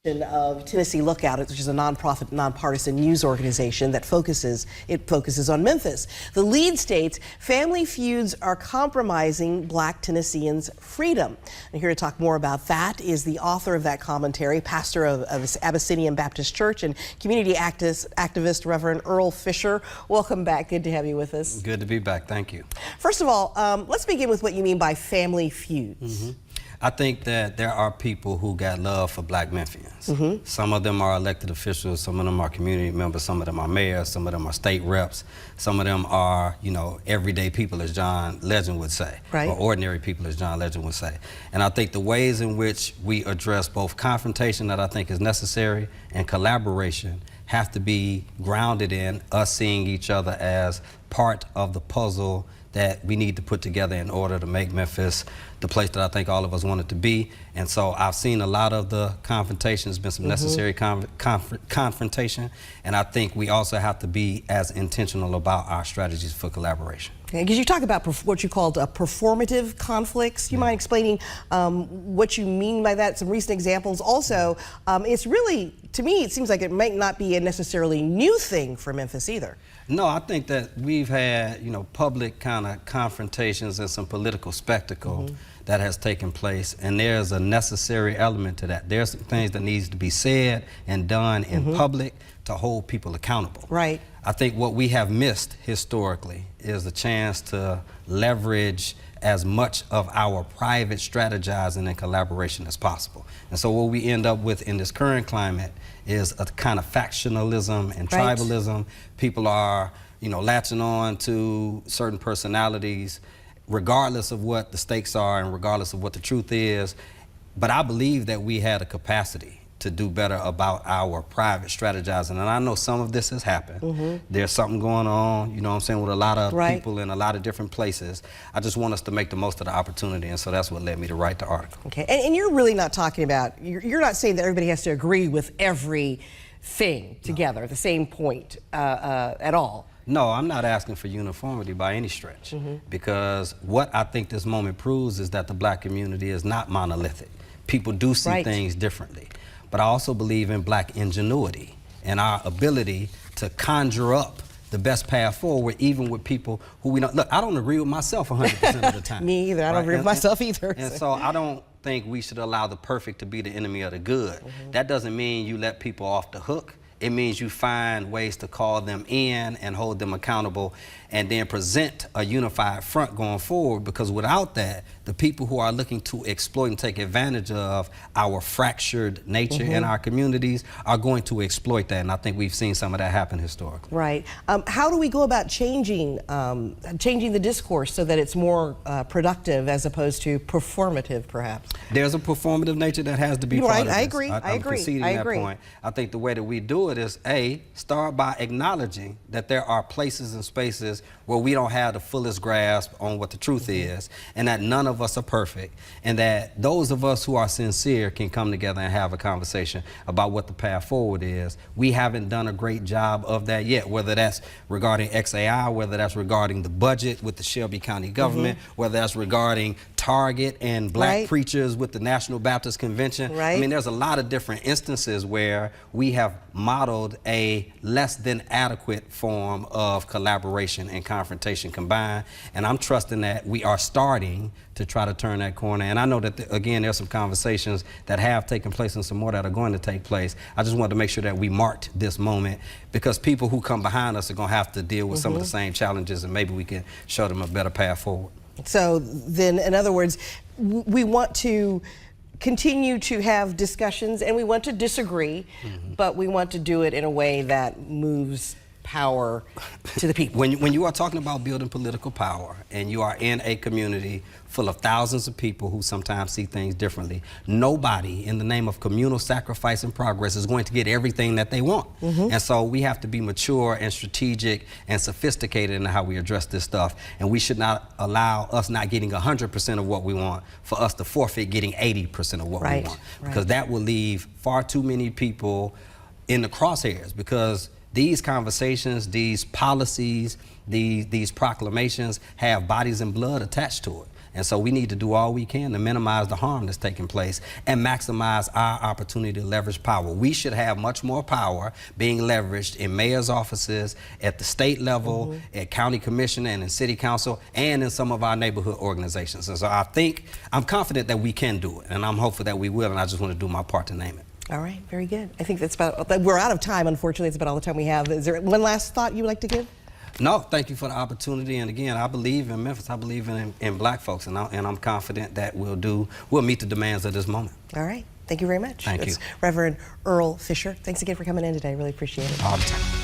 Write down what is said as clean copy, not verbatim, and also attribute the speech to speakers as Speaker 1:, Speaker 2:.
Speaker 1: Of Tennessee Lookout, which is a nonprofit, nonpartisan news organization that focuses on Memphis. The lead states family feuds are compromising Black Tennesseans' freedom. And here to talk more about that is the author of that commentary, pastor of Abyssinian Baptist Church and community activist Reverend Earle Fisher. Welcome back. Good to have you with us.
Speaker 2: Good to be back. Thank you.
Speaker 1: First of all, let's begin with what you mean by family feuds.
Speaker 2: I think that there are people who got love for Black Memphians. Some of them are elected officials, some of them are community members, some of them are mayors, some of them are state reps, some of them are, everyday people, as John Legend would say, or ordinary people, as John Legend would say. And I think the ways in which we address both confrontation that I think is necessary and collaboration have to be grounded in us seeing each other as part of the puzzle that we need to put together in order to make Memphis the place that I think all of us want it to be. And so I've seen a lot of the confrontations, been some necessary confrontation, and I think we also have to be as intentional about our strategies for collaboration.
Speaker 1: Because you talk about what you called performative conflicts. You mind explaining what you mean by that? Some recent examples. Also, it's really, to me, it seems like it might not be a necessarily new thing for Memphis either.
Speaker 2: No, I think that we've had, public kind of confrontations and some political spectacle that has taken place, and there's a necessary element to that. There's some things that needs to be said and done in public to hold people accountable.
Speaker 1: Right.
Speaker 2: I think what we have missed historically is the chance to leverage as much of our private strategizing and collaboration as possible. And so what we end up with in this current climate is a kind of factionalism and tribalism. People are, latching on to certain personalities regardless of what the stakes are and regardless of what the truth is. But I believe that we had a capacity to do better about our private strategizing. And I know some of this has happened. There's something going on, with a lot of people in a lot of different places. I just want us to make the most of the opportunity, and so that's what led me to write the article.
Speaker 1: Okay, and you're really not talking about, you're not saying that everybody has to agree with everything together at the same point at all.
Speaker 2: No, I'm not asking for uniformity by any stretch, because what I think this moment proves is that the Black community is not monolithic. People do see things differently. But I also believe in Black ingenuity and our ability to conjure up the best path forward, even with people who we don't. Look, I don't agree with myself 100% of the time.
Speaker 1: Me either. I don't agree with myself either.
Speaker 2: And so I don't think we should allow the perfect to be the enemy of the good. That doesn't mean you let people off the hook. It means you find ways to call them in and hold them accountable and then present a unified front going forward, because without that, the people who are looking to exploit and take advantage of our fractured nature in our communities are going to exploit that, and I think we've seen some of that happen historically.
Speaker 1: Right. How do we go about changing the discourse so that it's more productive as opposed to performative, perhaps?
Speaker 2: There's a performative nature that has to be part of this.
Speaker 1: I agree.
Speaker 2: I'm conceding that point. I think the way that we do it is, start by acknowledging that there are places and spaces where we don't have the fullest grasp on what the truth is, and that none of us are perfect, and that those of us who are sincere can come together and have a conversation about what the path forward is. We haven't done a great job of that yet, whether that's regarding xAI, whether that's regarding the budget with the Shelby County government, whether that's regarding Target and Black preachers with the National Baptist Convention. I mean, there's a lot of different instances where we have modeled a less than adequate form of collaboration and confrontation combined, and I'm trusting that we are starting to try to turn that corner. And I know that, again, there's some conversations that have taken place and some more that are going to take place. I just wanted to make sure that we marked this moment, because people who come behind us are going to have to deal with some of the same challenges, and maybe we can show them a better path forward.
Speaker 1: So then, in other words, we want to continue to have discussions, and we want to disagree, but we want to do it in a way that moves power to the people.
Speaker 2: When you are talking about building political power, and you are in a community full of thousands of people who sometimes see things differently, nobody in the name of communal sacrifice and progress is going to get everything that they want. And so we have to be mature and strategic and sophisticated in how we address this stuff, and we should not allow us not getting 100% of what we want for us to forfeit getting 80% of what we want, because that will leave far too many people in the crosshairs, because these conversations, these policies, these proclamations have bodies and blood attached to it. And so we need to do all we can to minimize the harm that's taking place and maximize our opportunity to leverage power. We should have much more power being leveraged in mayor's offices, at the state level, at county commission and in city council, and in some of our neighborhood organizations. And so I'm confident that we can do it, and I'm hopeful that we will, and I just want to do my part to name it.
Speaker 1: All right, very good. I think that's about, we're out of time, unfortunately. It's about all the time we have. Is there one last thought you would like to give?
Speaker 2: No, thank you for the opportunity. And again, I believe in Memphis. I believe in black folks, and I'm confident that we'll meet the demands of this moment.
Speaker 1: All right, thank you very much.
Speaker 2: Thank you.
Speaker 1: Reverend Earle Fisher. Thanks again for coming in today. Really appreciate it.
Speaker 2: All the time.